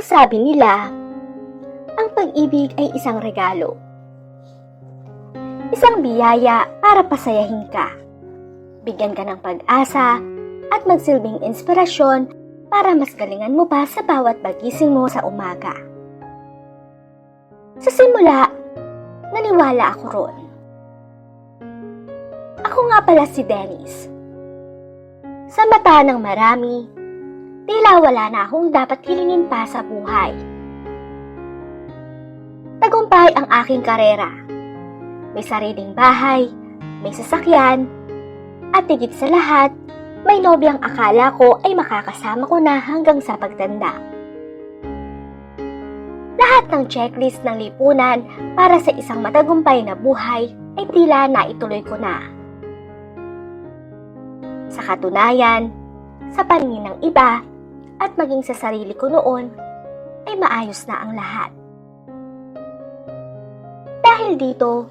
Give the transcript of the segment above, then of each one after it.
sabi nila, ang pag-ibig ay isang regalo. Isang biyaya para pasayahin ka, bigyan ka ng pag-asa at magsilbing inspirasyon para mas galingan mo pa sa bawat pagising mo sa umaga. Sa simula, naniwala ako roon. Ako nga pala si Dennis. Sa mata ng marami, tila wala na akong dapat hilingin pa sa buhay. Tagumpay ang aking karera. May sariling bahay, may sasakyan, at higit sa lahat, may nobyang akala ko ay makakasama ko na hanggang sa pagtanda. Lahat ng checklist ng lipunan para sa isang matagumpay na buhay ay tila naituloy ko na. Sa katunayan, sa paningin ng iba at maging sa sarili ko noon, ay maayos na ang lahat. Dahil dito,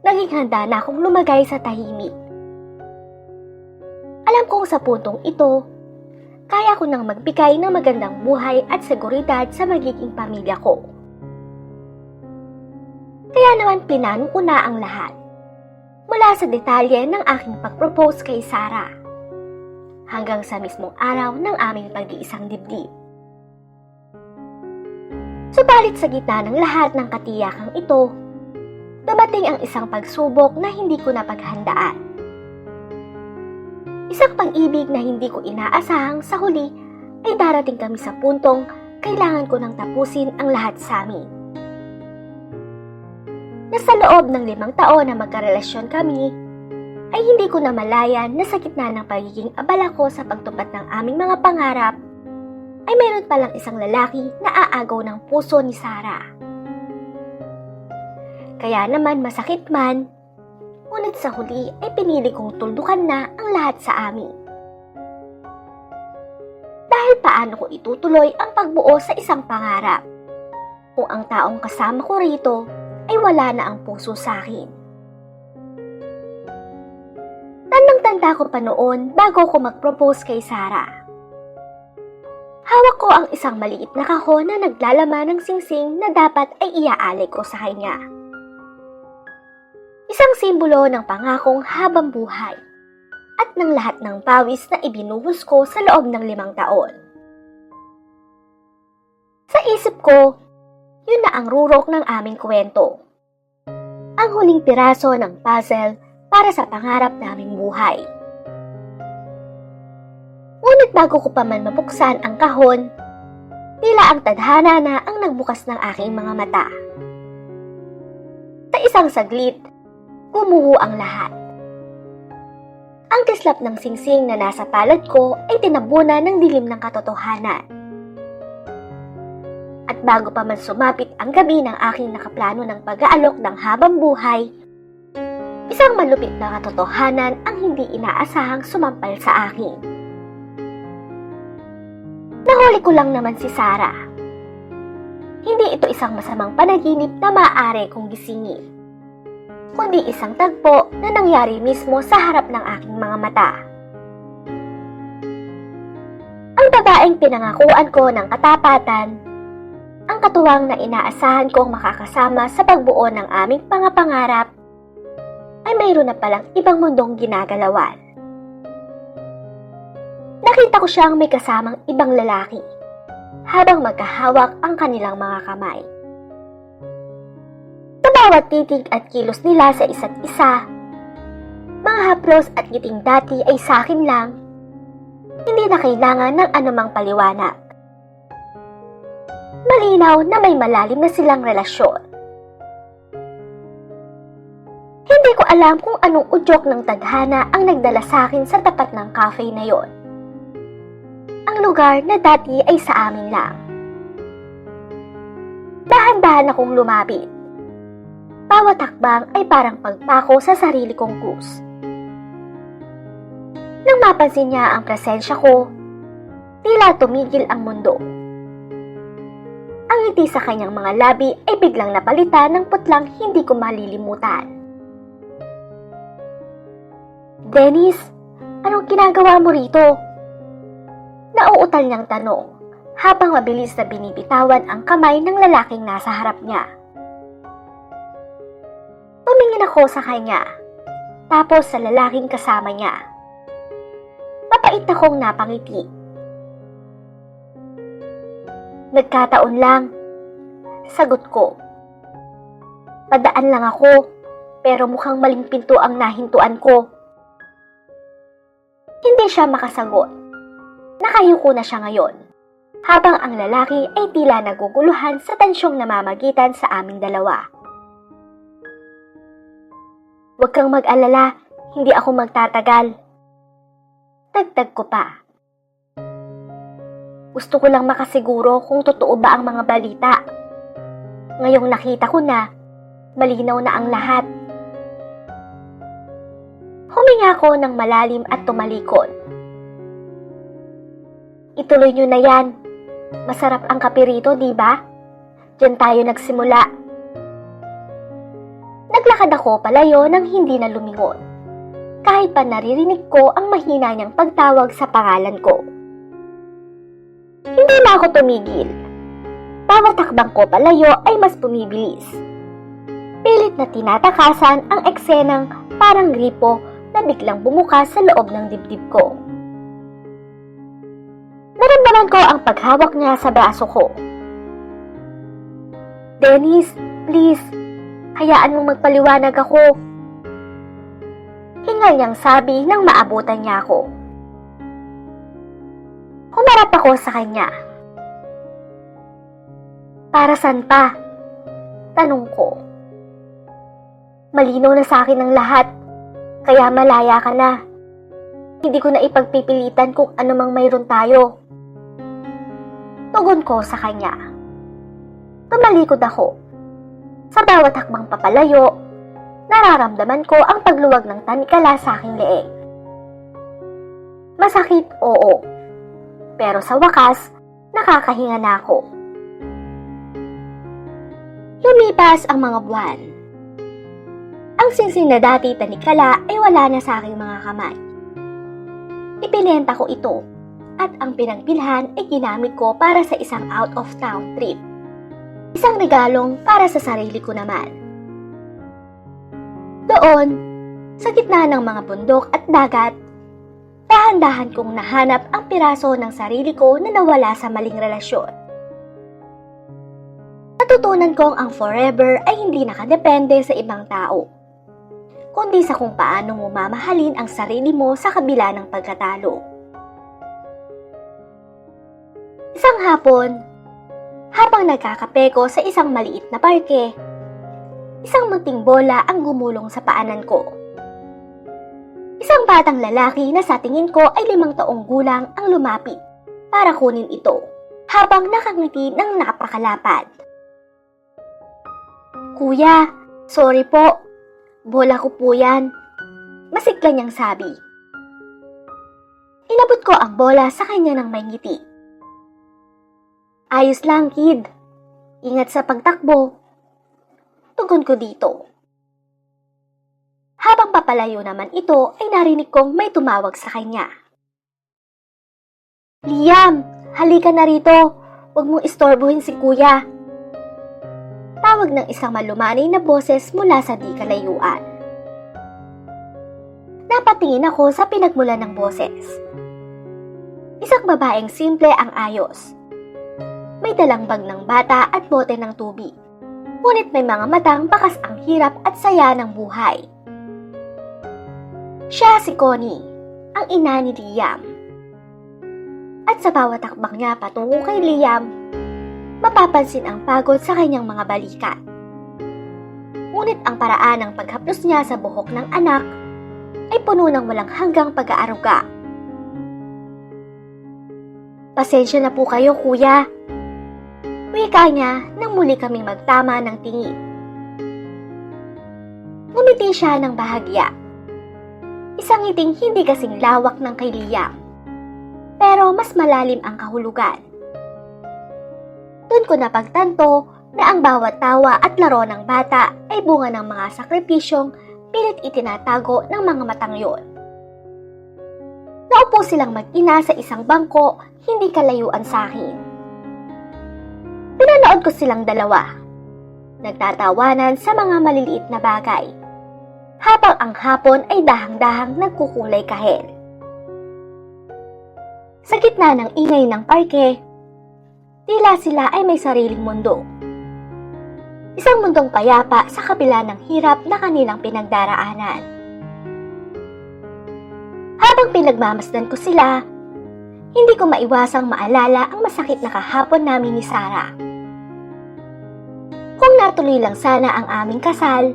naging handa na akong lumagay sa tahimik. Alam kong sa puntong ito, kaya ko nang magbigay ng magandang buhay at seguridad sa magiging pamilya ko. Kaya naman pinano ko na ang lahat. Mula sa detalye ng aking pag-propose kay Sarah, hanggang sa mismong araw ng aming pag-iisang dibdib. Subalit sa gitna ng lahat ng katiyakang ito, dumating ang isang pagsubok na hindi ko napaghandaan. Isang pag-ibig na hindi ko inaasahang sa huli ay darating kami sa puntong kailangan ko nang tapusin ang lahat sa amin. Na sa loob ng 5 taon na magkarelasyon kami, ay hindi ko namalayan na sa gitna ng pagiging abala ko sa pagtupad ng aming mga pangarap, ay mayroon palang isang lalaki na aagaw ng puso ni Sarah. Kaya naman masakit man, ngunit sa huli ay pinili kong tuldukan na ang lahat sa amin. Dahil paano ko itutuloy ang pagbuo sa isang pangarap kung ang taong kasama ko rito ay wala na ang puso sa akin. Tandang-tanda ko pa noon bago ko mag-propose kay Sarah. Hawak ko ang isang maliit na kahon na naglalaman ng singsing na dapat ay iaalay ko sa kanya. Isang simbolo ng pangakong habang buhay at ng lahat ng pawis na ibinuhos ko sa loob ng 5 taon. Sa isip ko, yun na ang rurok ng aming kwento. Ang huling piraso ng puzzle para sa pangarap naming buhay. Ngunit bago ko pa man mabuksan ang kahon, tila ang tadhana na ang nagbukas ng aking mga mata. Sa isang saglit, gumuho ang lahat. Ang kislap ng singsing na nasa palad ko ay tinabunan ng dilim ng katotohanan. At bago pa man sumapit ang gabi ng aking nakaplano ng pag-aalok ng habang buhay, isang malupit na katotohanan ang hindi inaasahang sumampal sa akin. Nahuli ko lang naman si Sarah. Hindi ito isang masamang panaginip na maaari kong gisingin, kundi isang tagpo na nangyari mismo sa harap ng aking mga mata. Ang babaeng pinangakuan ko ng katapatan, ang katuwang na inaasahan kong makakasama sa pagbuo ng aming pangapangarap, ay mayroon na palang ibang mundong ginagalawan. Nakita ko siyang may kasamang ibang lalaki, habang magkahawak ang kanilang mga kamay. Sa bawat titig at kilos nila sa isa't isa, mga haplos at ngiting dati ay sa akin lang, hindi na kailangan ng anumang paliwanag. Malinaw na may malalim na silang relasyon. Hindi ko alam kung anong udyok ng tadhana ang nagdala sa akin sa tapat ng cafe na yon. Ang lugar na dati ay sa amin lang. Dahan-dahan akong lumapit. Bawat hakbang ay parang pagpako sa sarili kong krus. Nang mapansin niya ang presensya ko, tila tumigil ang mundo. Ang ngiti sa kanyang mga labi ay biglang napalitan ng putlang hindi ko malilimutan. Dennis, anong ginagawa mo rito? Nauutal niyang tanong, habang mabilis na binibitawan ang kamay ng lalaking nasa harap niya. Tumingin ako sa kanya, tapos sa lalaking kasama niya. Mapait akong napangiti. Nagkataon lang, sagot ko. Padaan lang ako, pero mukhang maling pinto ang nahintuan ko. Hindi siya makasagot. Nakayuko na siya ngayon, habang ang lalaki ay tila naguguluhan sa tensyong namamagitan sa aming dalawa. Huwag kang mag-alala, hindi ako magtatagal. Dagdag ko pa. Gusto ko lang makasiguro kung totoo ba ang mga balita. Ngayong nakita ko na, malinaw na ang lahat. Huminga ko ng malalim at tumalikod. Ituloy nyo na yan. Masarap ang kape rito, di ba? Diyan tayo nagsimula. Naglakad ako palayo nang hindi na lumingon. Kahit pa naririnig ko ang mahina niyang pagtawag sa pangalan ko. Hindi na ako tumigil. Bawat takbang ko palayo ay mas bumibilis. Pilit na tinatakasan ang eksenang parang gripo na biglang bumukas sa loob ng dibdib ko. Naramdaman ko ang paghawak niya sa braso ko. Dennis, please, hayaan mong magpaliwanag ako. Hingal niyang sabi nang maabutan niya ako. Humarap ako sa kanya. Para saan pa? Tanong ko. Malinaw na sa akin ang lahat, kaya malaya ka na. Hindi ko na ipagpipilitan kung ano mang mayroon tayo. Tugon ko sa kanya. Tumalikod ako. Sa bawat hakbang papalayo, nararamdaman ko ang pagluwag ng tanikala sa aking leeg. Masakit, oo. Pero sa wakas, nakakahinga na ako. Lumipas ang mga buwan. Ang singsing na dati tanikala ay wala na sa aking mga kamay. Ibinenta ko ito at ang pinagbilhan ay ginamit ko para sa isang out-of-town trip. Isang regalong para sa sarili ko naman. Doon, sa gitna ng mga bundok at dagat, dahan-dahan kong nahanap ang piraso ng sarili ko na nawala sa maling relasyon. Natutunan kong ang forever ay hindi nakadepende sa ibang tao, kundi sa kung paano mo mamahalin ang sarili mo sa kabila ng pagkatalo. Isang hapon, habang nagkakape ko sa isang maliit na parke, isang munting bola ang gumulong sa paanan ko. Isang batang lalaki na sa tingin ko ay 5 taong gulang ang lumapit para kunin ito habang nakangiti ng napakalapad. Kuya, sorry po. Bola ko po yan. Masigla niyang sabi. Inabot ko ang bola sa kanya ng may ngiti. Ayos lang, kid. Ingat sa pagtakbo. Tugon ko dito. Habang papalayo naman ito ay narinig kong may tumawag sa kanya. Liam, halika na rito. Huwag mong istorbohin si kuya. Tawag ng isang malumanay na boses mula sa di kalayuan. Napatingin ako sa pinagmulan ng boses. Isang babaeng simple ang ayos. May dalang bag ng bata at bote ng tubig. Ngunit may mga matang bakas ang hirap at saya ng buhay. Siya si Connie, ang ina ni Liam. At sa bawat takbang niya patungo kay Liam, mapapansin ang pagod sa kanyang mga balikat. Ngunit ang paraan ng paghaplos niya sa buhok ng anak ay puno ng walang hanggang pag-aaruga. Pasensya na po kayo, kuya. Wika niya nang muli kaming magtama ng tingin. Ngumiti siya ng bahagya. Isang ngiting hindi kasing lawak ng kay Liam, pero mas malalim ang kahulugan. Doon ko napagtanto na ang bawat tawa at laro ng bata ay bunga ng mga sakripisyong pilit itinatago ng mga matang yon. Naupo silang mag-ina sa isang bangko hindi kalayuan sa akin. Pinanood ko silang dalawa. Nagtatawanan sa mga maliliit na bagay. Habang ang hapon ay dahang-dahang nagkukulay kahel. Sa gitna ng ingay ng parke, tila sila ay may sariling mundo. Isang mundong payapa sa kabila ng hirap na kanilang pinagdaraanan. Habang pinagmamasdan ko sila, hindi ko maiwasang maalala ang masakit na kahapon namin ni Sarah. Kung natuloy lang sana ang aming kasal,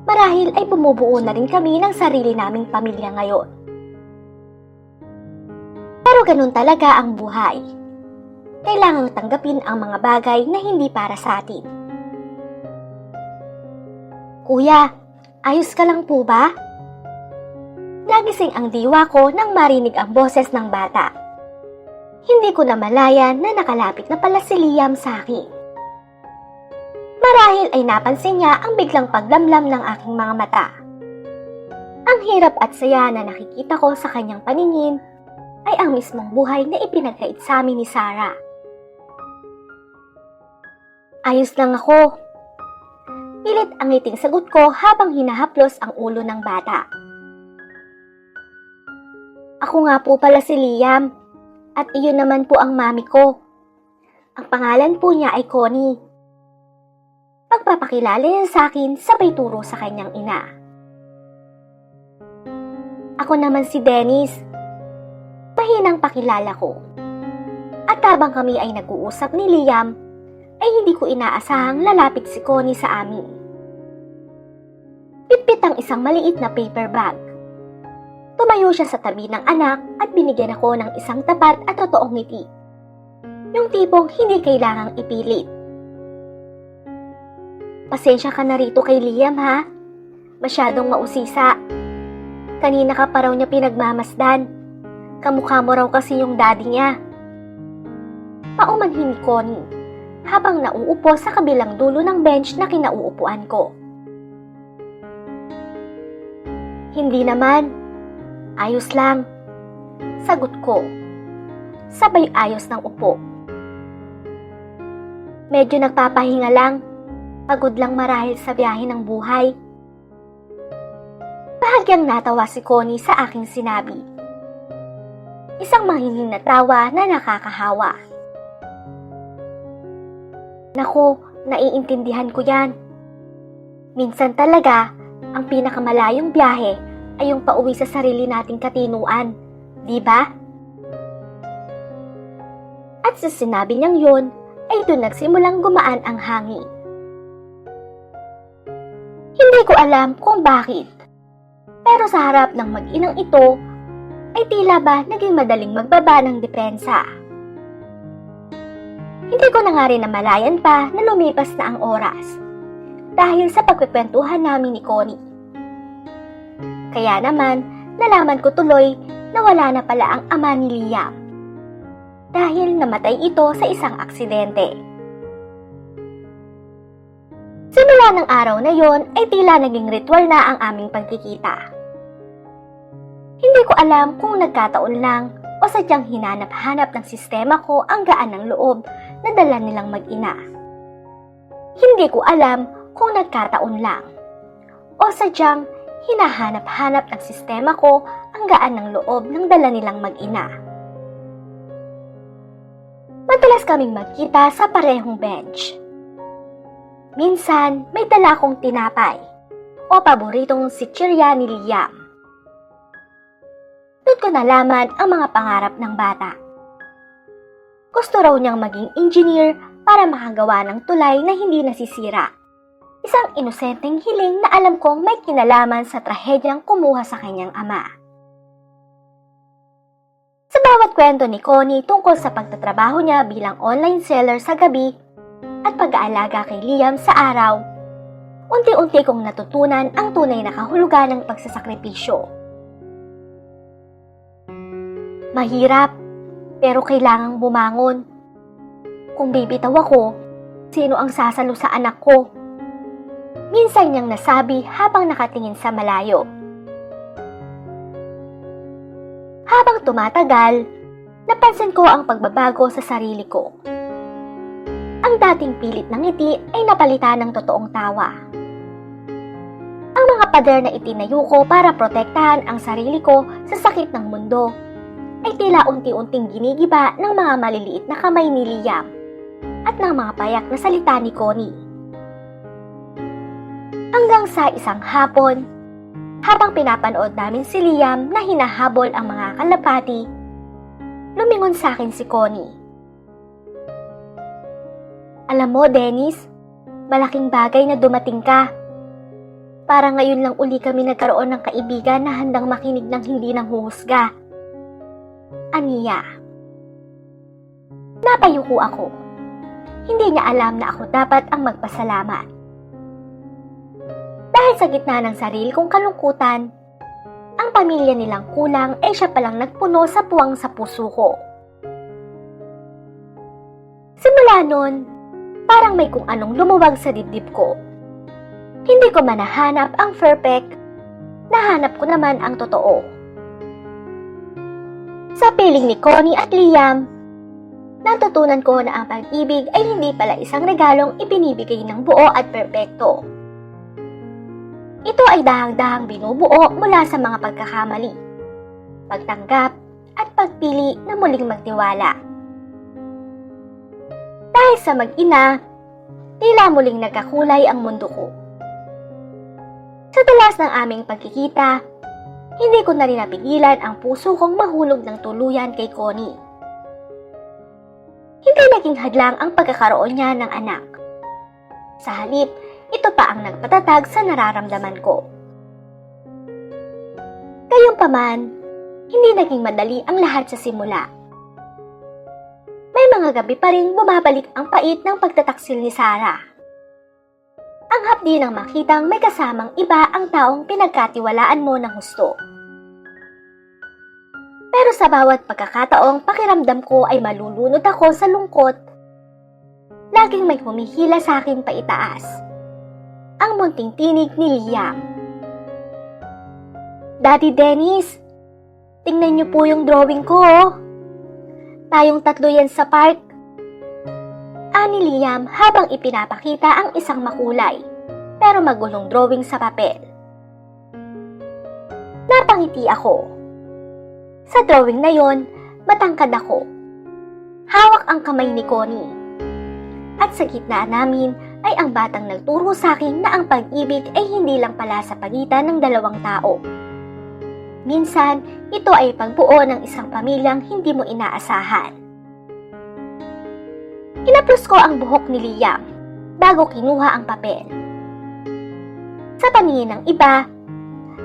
marahil ay bumubuo na rin kami ng sarili naming pamilya ngayon. Pero ganun talaga ang buhay. Kailangang tanggapin ang mga bagay na hindi para sa atin. Kuya, ayos ka lang po ba? Nagising ang diwa ko nang marinig ang boses ng bata. Hindi ko namalayan na nakalapit na pala si Liam sa akin. Marahil ay napansin niya ang biglang paglamlam ng aking mga mata. Ang hirap at saya na nakikita ko sa kanyang paningin ay ang mismong buhay na ipinagkait sa amin ni Sarah. Ayos lang ako. Pilit ang ngiting sagot ko habang hinahaplos ang ulo ng bata. Ako nga po pala si Liam. At iyon naman po ang mami ko. Ang pangalan po niya ay Connie. Pagpapakilala niya sa akin sabay turo sa kanyang ina. Ako naman si Dennis. Mahinang pakilala ko. At habang kami ay nag-uusap ni Liam, ay hindi ko inaasahang lalapit si Connie sa amin. Pitpit ang isang maliit na paper bag. Tumayo siya sa tabi ng anak at binigyan ako ng isang tapat at totoong ngiti. Yung tipong hindi kailangang ipilit. Pasensya ka na rito kay Liam ha. Masyadong mausisa. Kanina ka pa raw niya pinagmamasdan. Kamukha mo raw kasi yung daddy niya. Paumanhin ni Connie habang nauupo sa kabilang dulo ng bench na kinauupuan ko. Hindi naman. Ayos lang. Sagot ko. Sabay ayos ng upo. Medyo nagpapahinga lang. Pagod lang marahil sa biyahe ng buhay. Bahagyang natawa si Connie sa aking sinabi. Isang mahinhin na tawa na nakakahawa. Naku, naiintindihan ko yan. Minsan talaga, ang pinakamalayong biyahe ay yung pauwi sa sarili nating katinuan, di ba? At sa sinabi niyang yun, ay doon nagsimulang gumaan ang hangin. Hindi ko alam kung bakit, pero sa harap ng mag-inang ito, ay tila ba naging madaling magbaba ng depensa. Hindi ko na nga rin namalayan pa na lumipas na ang oras, dahil sa pagkikwentuhan namin ni Connie. Kaya naman, nalaman ko tuloy na wala na pala ang ama ni Liam. Dahil namatay ito sa isang aksidente. Simula ng araw na yon ay tila naging ritual na ang aming pagkikita. Hindi ko alam kung nagkataon lang o sadyang hinanap-hanap ng sistema ko ang gaan ng loob na dala nilang mag-ina. Hindi ko alam kung nagkataon lang o sadyang hinahanap-hanap ng sistema ko ang gaan ng loob ng dala nilang mag-ina. Madalas kaming magkita sa parehong bench. Minsan, may dala akong tinapay o paboritong sitsirya ni Liam. Doon ko nalaman ang mga pangarap ng bata. Gusto raw niyang maging engineer para makagawa ng tulay na hindi nasisira. Isang inosenteng hiling na alam kong may kinalaman sa trahedyang kumuha sa kanyang ama. Sa bawat kwento ni Connie tungkol sa pagtatrabaho niya bilang online seller sa gabi at pag-aalaga kay Liam sa araw, unti-unti kong natutunan ang tunay na kahulugan ng pagsasakripisyo. Mahirap, pero kailangang bumangon. Kung bibitaw ako, sino ang sasalo sa anak ko? Minsan niyang nasabi habang nakatingin sa malayo. Habang tumatagal, napansin ko ang pagbabago sa sarili ko. Ang dating pilit ng ngiti ay napalitan ng totoong tawa. Ang mga pader na itinayo ko para protektahan ang sarili ko sa sakit ng mundo ay tila unti-unting ginigiba ng mga maliliit na kamay ni Liam at ng mga payak na salita ni Connie. Hanggang sa isang hapon, habang pinapanood namin si Liam na hinahabol ang mga kalapati, lumingon sa akin si Connie. Alam mo, Dennis, malaking bagay na dumating ka. Para ngayon lang uli kami nagkaroon ng kaibigan na handang makinig ng hindi nanghuhusga. Aniya. Napayuko ako. Hindi niya alam na ako dapat ang magpasalamat. Dahil sa gitna ng sarili kong kalungkutan, ang pamilya nilang kulang ay siya palang nagpuno sa puwang sa puso ko. Simula nun, parang may kung anong lumuwag sa dibdib ko. Hindi ko man nahanap ang perfect, nahanap ko naman ang totoo. Sa piling ni Connie at Liam, natutunan ko na ang pag-ibig ay hindi pala isang regalong ibinibigay ng buo at perpekto. Ito ay dahang-dahang binubuo mula sa mga pagkakamali, pagtanggap at pagpili na muling magtiwala. Dahil sa mag-ina, tila muling nagkakulay ang mundo ko. Sa dalas ng aming pagkikita, hindi ko na rin napigilan ang puso kong mahulog ng tuluyan kay Connie. Hindi naging hadlang ang pagkakaroon niya ng anak. Sa halip, ito pa ang nagpatatag sa nararamdaman ko. Gayunpaman, hindi naging madali ang lahat sa simula. May mga gabi pa rin bumabalik ang pait ng pagtataksil ni Sarah. Ang hapdi ng makitang may kasamang iba ang taong pinagkatiwalaan mo ng husto. Pero sa bawat pagkakataong pakiramdam ko ay malulunod ako sa lungkot, laging may humihila sa akin paitaas. Ang munting tinig ni Liam. Daddy Dennis, tingnan niyo po yung drawing ko, oh. Tayong tatlo yan sa park. Ani Liam habang ipinapakita ang isang makulay, pero magulong drawing sa papel. Napangiti ako. Sa drawing na yon, matangkad ako. Hawak ang kamay ni Connie. At sa gitna namin ay ang batang nagturo sa akin na ang pag-ibig ay hindi lang pala sa pagitan ng dalawang tao. Minsan, ito ay pagbuo ng isang pamilyang hindi mo inaasahan. Kinaplos ko ang buhok ni Liam bago kinuha ang papel. Sa paningin ng iba,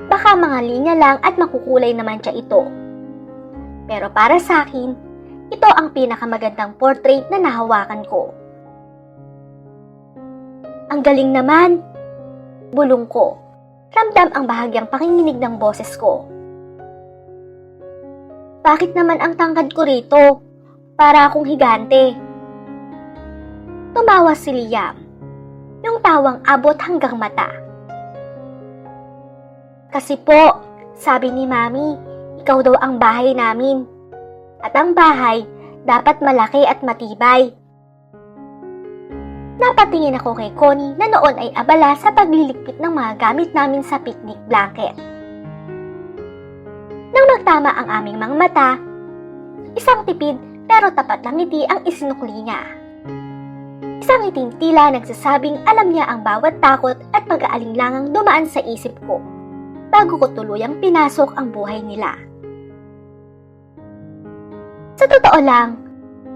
baka mga linya lang at makukulay naman siya ito. Pero para sa akin, ito ang pinakamagandang portrait na nahawakan ko. Ang galing naman! Bulong ko. Ramdam ang bahagyang pakinginig ng boses ko. Bakit naman ang tangkad ko rito? Para akong higante. Tumawa si Liam. Yung tawang abot hanggang mata. Kasi po, sabi ni Mami, ikaw daw ang bahay namin. At ang bahay, dapat malaki at matibay. Napatingin ako kay Connie na noon ay abala sa pagliligpit ng mga gamit namin sa picnic blanket. Nang magtama ang aming mga mata, isang tipid pero tapat na ngiti ang isinukli niya. Isang ngiting tila nagsasabing alam niya ang bawat takot at pag-aalinlangang dumaan sa isip ko bago ko tuluyang pinasok ang buhay nila. Sa totoo lang,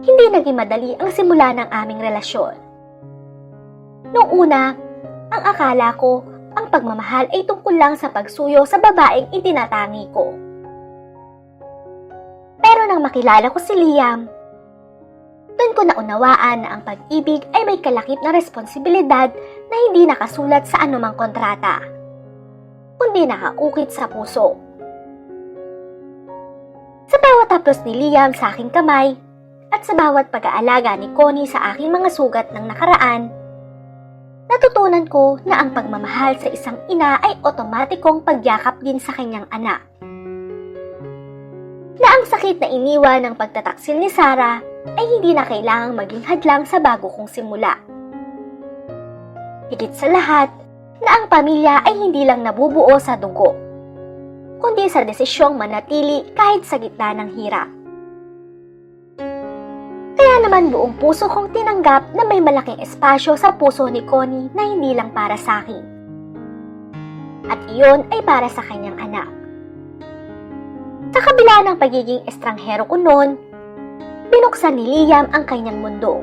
hindi naging madali ang simula ng aming relasyon. Noong una, ang akala ko, ang pagmamahal ay tungkol lang sa pagsuyo sa babaeng itinatangi ko. Pero nang makilala ko si Liam, doon ko naunawaan na ang pag-ibig ay may kalakip na responsibilidad na hindi nakasulat sa anumang kontrata, kundi nakaukit sa puso. Sa bawat haplos ni Liam sa aking kamay at sa bawat pag-aalaga ni Connie sa aking mga sugat ng nakaraan, natutunan ko na ang pagmamahal sa isang ina ay otomatikong pagyakap din sa kanyang anak. Na ang sakit na iniwan ng pagtataksil ni Sarah ay hindi na kailangang maging hadlang sa bago kong simula. Higit sa lahat, na ang pamilya ay hindi lang nabubuo sa dugo, kundi sa desisyong manatili kahit sa gitna ng hirap. Kaya naman buong puso kong tinanggap na may malaking espasyo sa puso ni Connie na hindi lang para sa akin. At iyon ay para sa kanyang anak. Sa kabila ng pagiging estranghero ko noon, binuksan ni Liam ang kanyang mundo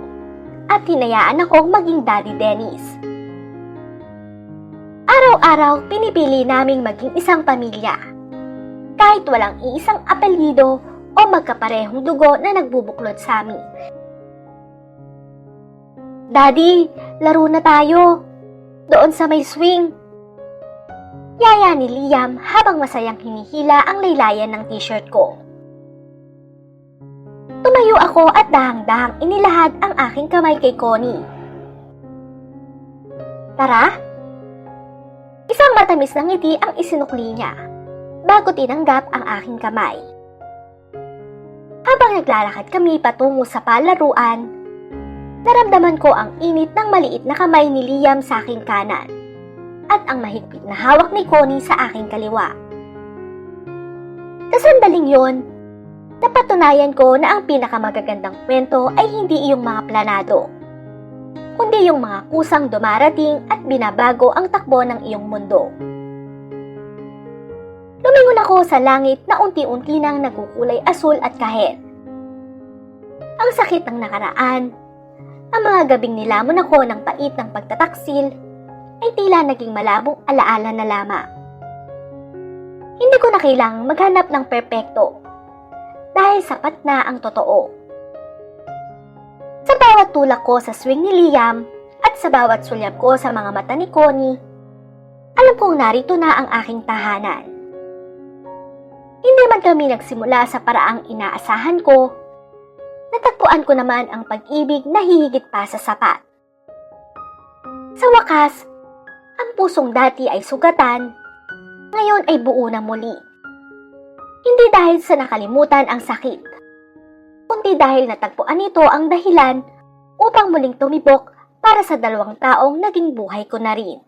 at hinayaan akong maging Daddy Dennis. Araw-araw pinipili naming maging isang pamilya, kahit walang iisang apelyido o magkaparehong dugo na nagbubuklod sa amin. Daddy, laro na tayo. Doon sa may swing. Yaya ni Liam habang masayang hinihila ang laylayan ng t-shirt ko. Tumayo ako at dahang-dahang inilahad ang aking kamay kay Connie. Tara? Isang matamis na ngiti ang isinukli niya bago tinanggap ang aking kamay. Habang naglalakad kami patungo sa palaruan, naramdaman ko ang init ng maliit na kamay ni Liam sa aking kanan at ang mahigpit na hawak ni Connie sa aking kaliwa. Sa sandaling yon, napatunayan ko na ang pinakamagagandang kwento ay hindi iyong mga planado, kundi yung mga kusang dumarating at binabago ang takbo ng iyong mundo. Lumingon ako sa langit na unti-unti nang nagkukulay asul at kahit. Ang sakit ng nakaraan, ang mga gabing nilamon ako ng pait ng pagtataksil, ay tila naging malabong alaala na lamang. Hindi ko na kailangang maghanap ng perpekto, dahil sapat na ang totoo. Sa bawat tulak ko sa swing ni Liam at sa bawat sulyap ko sa mga mata ni Connie, alam kong narito na ang aking tahanan. Hindi man kami nagsimula sa paraang inaasahan ko, natagpuan ko naman ang pag-ibig na hihigit pa sa sapat. Sa wakas, ang pusong dati ay sugatan, ngayon ay buo na muli. Hindi dahil sa nakalimutan ang sakit, kundi dahil natagpuan nito ang dahilan upang muling tumibok para sa dalawang taong naging buhay ko na rin.